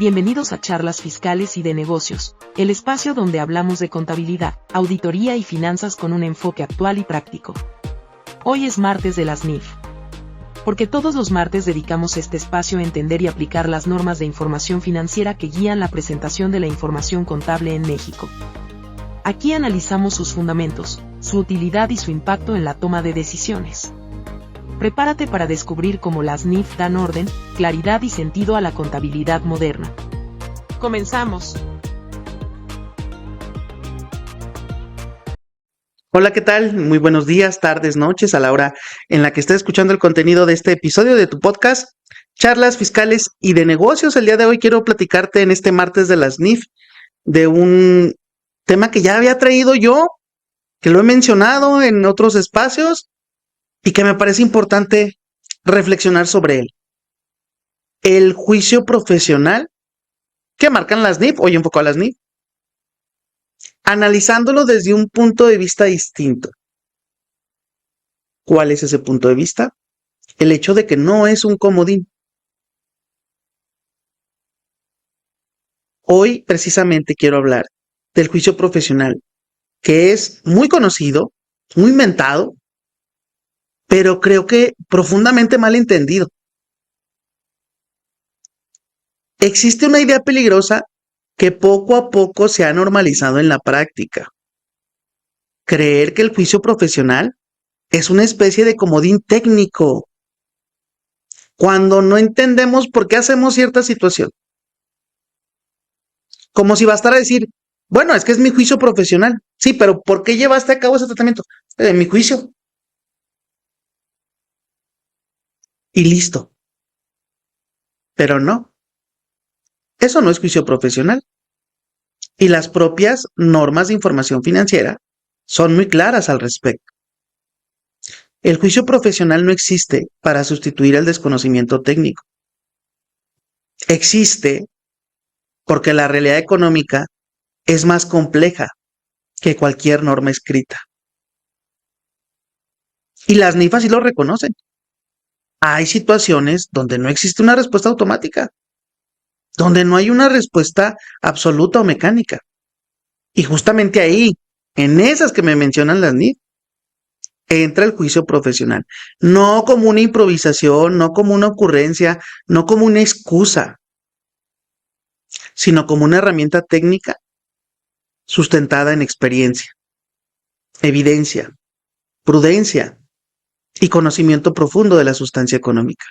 Bienvenidos a Charlas Fiscales y de Negocios, el espacio donde hablamos de contabilidad, auditoría y finanzas con un enfoque actual y práctico. Hoy es martes de las NIF. Porque todos los martes dedicamos este espacio a entender y aplicar las normas de información financiera que guían la presentación de la información contable en México. Aquí analizamos sus fundamentos, su utilidad y su impacto en la toma de decisiones. Prepárate para descubrir cómo las NIF dan orden, claridad y sentido a la contabilidad moderna. ¡Comenzamos! Hola, ¿qué tal? Muy buenos días, tardes, noches, a la hora en la que estés escuchando el contenido de este episodio de tu podcast, Charlas Fiscales y de Negocios. El día de hoy quiero platicarte en este martes de las NIF de un tema que ya había traído yo, que lo he mencionado en otros espacios y que me parece importante reflexionar sobre él. El juicio profesional que marcan las NIF, hoy enfocado a las NIF, analizándolo desde un punto de vista distinto. ¿Cuál es ese punto de vista? El hecho de que no es un comodín. Hoy precisamente quiero hablar del juicio profesional, que es muy conocido, muy inventado, pero creo que profundamente mal entendido. Existe una idea peligrosa que poco a poco se ha normalizado en la práctica. Creer que el juicio profesional es una especie de comodín técnico, cuando no entendemos por qué hacemos cierta situación. Como si bastara decir, bueno, es que es mi juicio profesional. Sí, pero ¿por qué llevaste a cabo ese tratamiento? Mi juicio. Y listo. Pero no, eso no es juicio profesional. Y las propias normas de información financiera son muy claras al respecto. El juicio profesional no existe para sustituir el desconocimiento técnico. Existe porque la realidad económica es más compleja que cualquier norma escrita. Y las NIF así lo reconocen. Hay situaciones donde no existe una respuesta automática, donde no hay una respuesta absoluta o mecánica. Y justamente ahí, en esas que me mencionan las NIF, entra el juicio profesional. No como una improvisación, no como una ocurrencia, no como una excusa, sino como una herramienta técnica sustentada en experiencia, evidencia, prudencia y conocimiento profundo de la sustancia económica.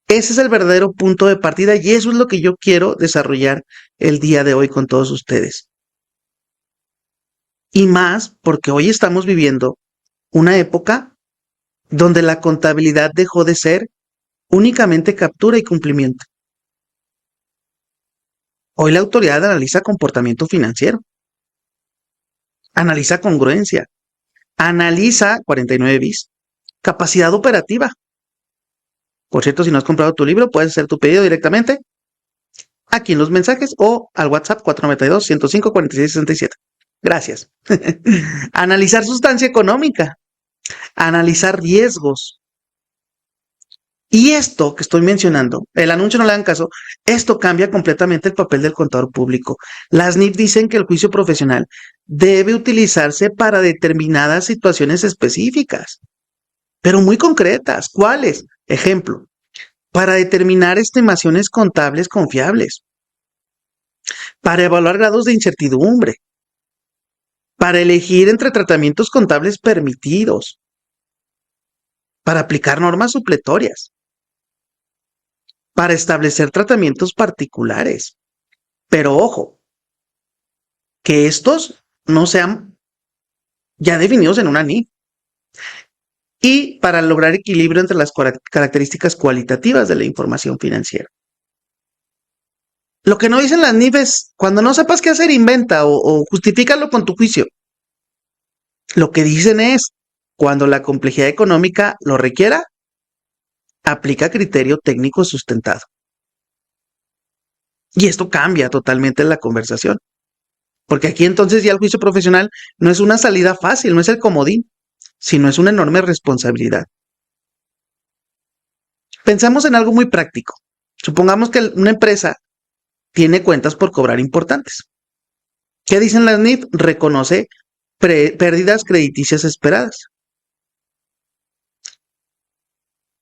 Ese es el verdadero punto de partida y eso es lo que yo quiero desarrollar el día de hoy con todos ustedes. Y más porque hoy estamos viviendo una época donde la contabilidad dejó de ser únicamente captura y cumplimiento. Hoy la autoridad analiza comportamiento financiero, analiza congruencia, analiza 49 bis, capacidad operativa. Por cierto, si no has comprado tu libro, puedes hacer tu pedido directamente aquí en los mensajes o al WhatsApp 492-105-4667. Gracias. Analizar sustancia económica, analizar riesgos. Y esto que estoy mencionando, el anuncio no le hagan caso, esto cambia completamente el papel del contador público. Las NIF dicen que el juicio profesional debe utilizarse para determinadas situaciones específicas, pero muy concretas. ¿Cuáles? Ejemplo, para determinar estimaciones contables confiables, para evaluar grados de incertidumbre, para elegir entre tratamientos contables permitidos, para aplicar normas supletorias, para establecer tratamientos particulares. Pero ojo, que estos no sean ya definidos en una NIF. Y para lograr equilibrio entre las características cualitativas de la información financiera. Lo que no dicen las NIF es, cuando no sepas qué hacer, inventa o justifícalo con tu juicio. Lo que dicen es, cuando la complejidad económica lo requiera, aplica criterio técnico sustentado. Y esto cambia totalmente la conversación. Porque aquí entonces ya el juicio profesional no es una salida fácil, no es el comodín, sino es una enorme responsabilidad. Pensamos en algo muy práctico. Supongamos que una empresa tiene cuentas por cobrar importantes. ¿Qué dicen las NIF? Reconoce pérdidas crediticias esperadas.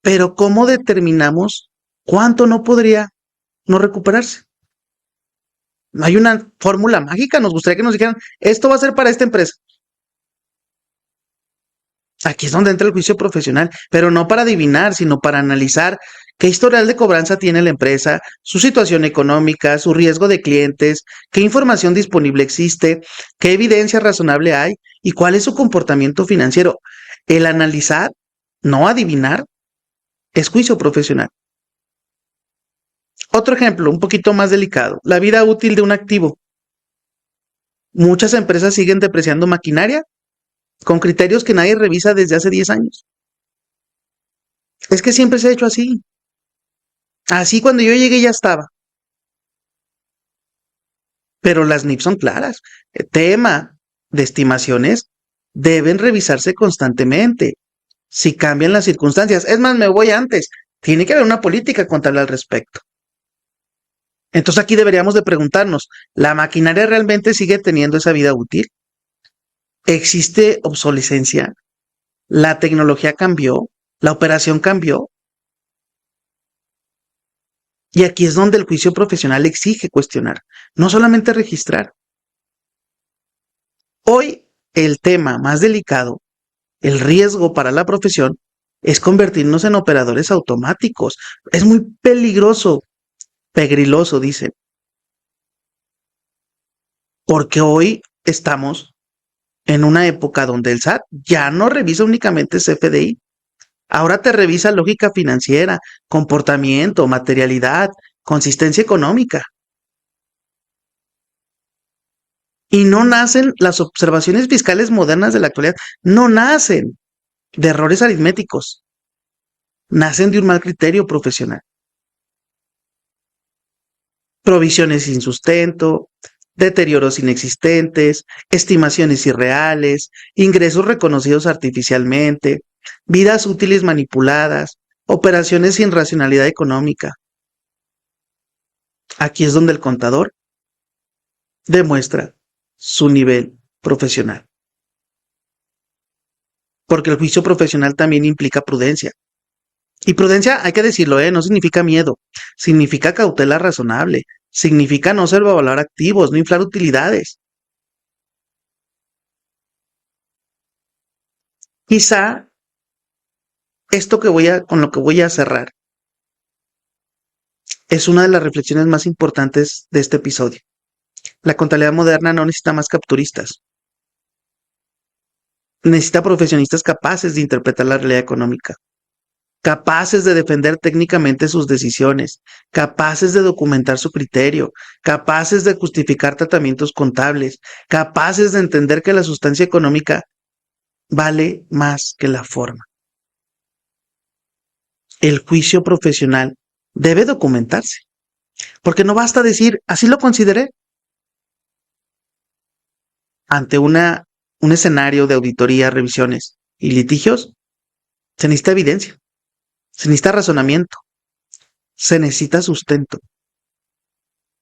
Pero ¿cómo determinamos cuánto no podría no recuperarse? No hay una fórmula mágica. Nos gustaría que nos dijeran, esto va a ser para esta empresa. Aquí es donde entra el juicio profesional, pero no para adivinar, sino para analizar qué historial de cobranza tiene la empresa, su situación económica, su riesgo de clientes, qué información disponible existe, qué evidencia razonable hay y cuál es su comportamiento financiero. El analizar, no adivinar, es juicio profesional. Otro ejemplo, un poquito más delicado, la vida útil de un activo. Muchas empresas siguen depreciando maquinaria con criterios que nadie revisa desde hace 10 años. Es que siempre se ha hecho así. Así cuando yo llegué ya estaba. Pero las NIF son claras. El tema de estimaciones deben revisarse constantemente. Si cambian las circunstancias. Es más, me voy antes. Tiene que haber una política contable al respecto. Entonces aquí deberíamos de preguntarnos, ¿la maquinaria realmente sigue teniendo esa vida útil? ¿Existe obsolescencia? ¿La tecnología cambió? ¿La operación cambió? Y aquí es donde el juicio profesional exige cuestionar, no solamente registrar. Hoy el tema más delicado, el riesgo para la profesión, es convertirnos en operadores automáticos. Es muy peligroso, pegriloso, dicen, porque hoy estamos en una época donde el SAT ya no revisa únicamente CFDI, ahora te revisa lógica financiera, comportamiento, materialidad, consistencia económica. Y no nacen las observaciones fiscales modernas de la actualidad, no nacen de errores aritméticos, nacen de un mal criterio profesional. Provisiones sin sustento, deterioros inexistentes, estimaciones irreales, ingresos reconocidos artificialmente, vidas útiles manipuladas, operaciones sin racionalidad económica. Aquí es donde el contador demuestra su nivel profesional. Porque el juicio profesional también implica prudencia. Y prudencia, hay que decirlo, no significa miedo, significa cautela razonable, significa no sobrevalorar activos, no inflar utilidades. Quizá esto con lo que voy a cerrar es una de las reflexiones más importantes de este episodio. La contabilidad moderna no necesita más capturistas. Necesita profesionistas capaces de interpretar la realidad económica, capaces de defender técnicamente sus decisiones, capaces de documentar su criterio, capaces de justificar tratamientos contables, capaces de entender que la sustancia económica vale más que la forma. El juicio profesional debe documentarse, porque no basta decir, así lo consideré. Ante un escenario de auditoría, revisiones y litigios, se necesita evidencia, se necesita razonamiento, se necesita sustento.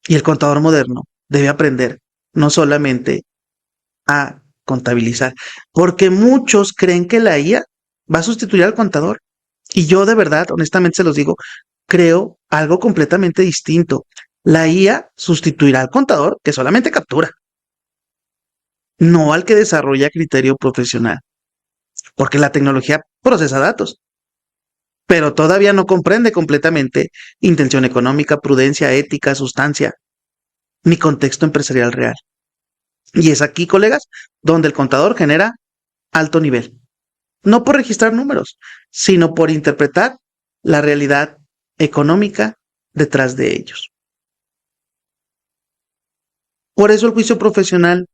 Y el contador moderno debe aprender no solamente a contabilizar, porque muchos creen que la IA va a sustituir al contador. Y yo de verdad, honestamente se los digo, creo algo completamente distinto. La IA sustituirá al contador que solamente captura, no al que desarrolla criterio profesional, porque la tecnología procesa datos, pero todavía no comprende completamente intención económica, prudencia, ética, sustancia, ni contexto empresarial real. Y es aquí, colegas, donde el contador genera alto nivel, no por registrar números, sino por interpretar la realidad económica detrás de ellos. Por eso el juicio profesional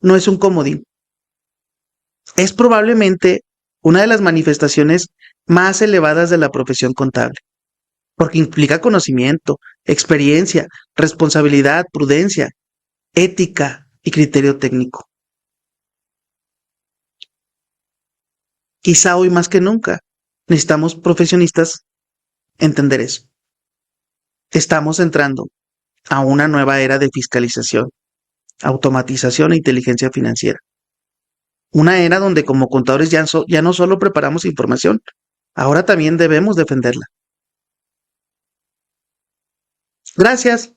no es un comodín. Es probablemente una de las manifestaciones más elevadas de la profesión contable, porque implica conocimiento, experiencia, responsabilidad, prudencia, ética y criterio técnico. Quizá hoy más que nunca necesitamos profesionistas entender eso. Estamos entrando a una nueva era de fiscalización, automatización e inteligencia financiera. Una era donde como contadores ya no solo preparamos información, ahora también debemos defenderla. Gracias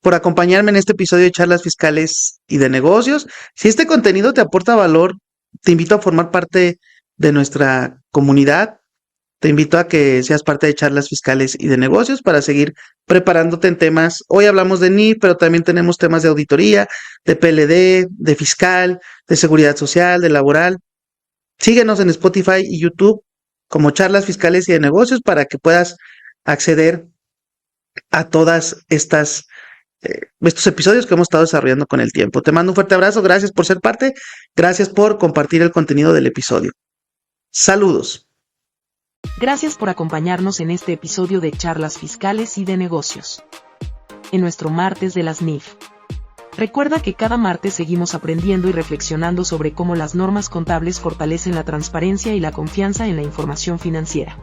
por acompañarme en este episodio de Charlas Fiscales y de Negocios. Si este contenido te aporta valor, te invito a formar parte de nuestra comunidad. Te invito a que seas parte de Charlas Fiscales y de Negocios para seguir preparándote en temas. Hoy hablamos de NIF, pero también tenemos temas de auditoría, de PLD, de fiscal, de seguridad social, de laboral. Síguenos en Spotify y YouTube como Charlas Fiscales y de Negocios para que puedas acceder a todas estos episodios que hemos estado desarrollando con el tiempo. Te mando un fuerte abrazo, gracias por ser parte, gracias por compartir el contenido del episodio. Saludos. Gracias por acompañarnos en este episodio de Charlas Fiscales y de Negocios. En nuestro martes de las NIF. Recuerda que cada martes seguimos aprendiendo y reflexionando sobre cómo las normas contables fortalecen la transparencia y la confianza en la información financiera.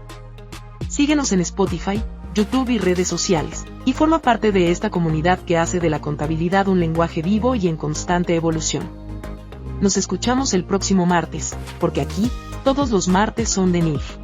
Síguenos en Spotify, YouTube y redes sociales, y forma parte de esta comunidad que hace de la contabilidad un lenguaje vivo y en constante evolución. Nos escuchamos el próximo martes, porque aquí, todos los martes son de NIF.